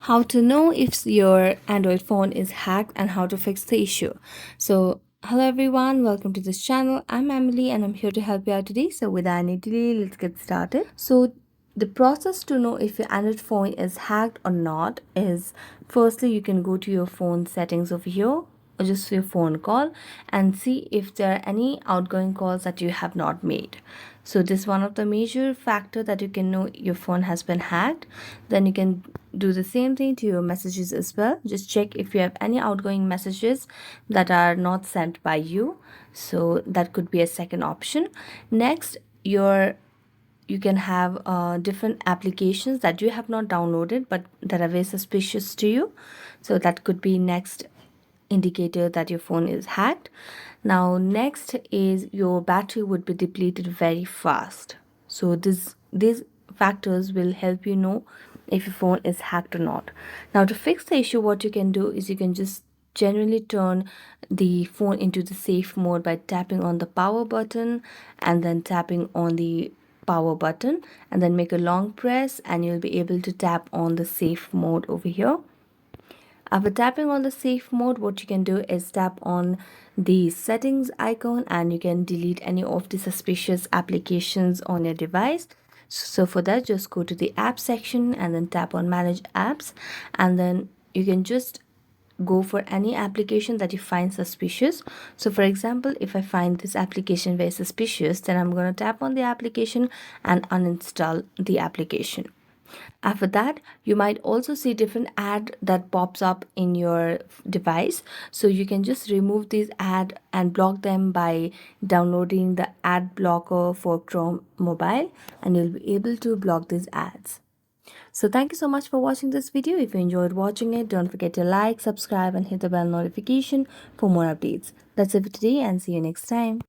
how to know if your Android phone is hacked and how to fix the issue. So, hello everyone, welcome to this channel. I'm Emily and I'm here to help you out today. So, without any delay, let's get started. So, the process to know if your Android phone is hacked or not is firstly, you can go to your phone settings over here or just your phone call and see if there are any outgoing calls that you have not made. So this is one of the major factor that you can know your phone has been hacked. Then you can do the same thing to your messages as well. Just check if you have any outgoing messages that are not sent by you. So that could be a second option. Next, you can have different applications that you have not downloaded but that are very suspicious to you. So that could be next indicator that your phone is hacked. Now next is your battery would be depleted very fast. So these factors will help you know if your phone is hacked or not. Now to fix the issue, what you can do is you can just generally turn the phone into the safe mode by tapping on the power button and then tapping on the power button and then make a long press and you'll be able to tap on the safe mode over here. After tapping on the safe mode, what you can do is tap on the settings icon and you can delete any of the suspicious applications on your device. So for that, just go to the app section and then tap on manage apps, and then you can just go for any application that you find suspicious. So for example, if I find this application very suspicious, then I'm going to tap on the application and uninstall the application. After that, you might also see different ad that pops up in your device. So you can just remove these ad and block them by downloading the ad blocker for Chrome mobile, and you'll be able to block these ads. So thank you so much for watching this video. If you enjoyed watching it, don't forget to like, subscribe and hit the bell notification for more updates. That's it for today and see you next time.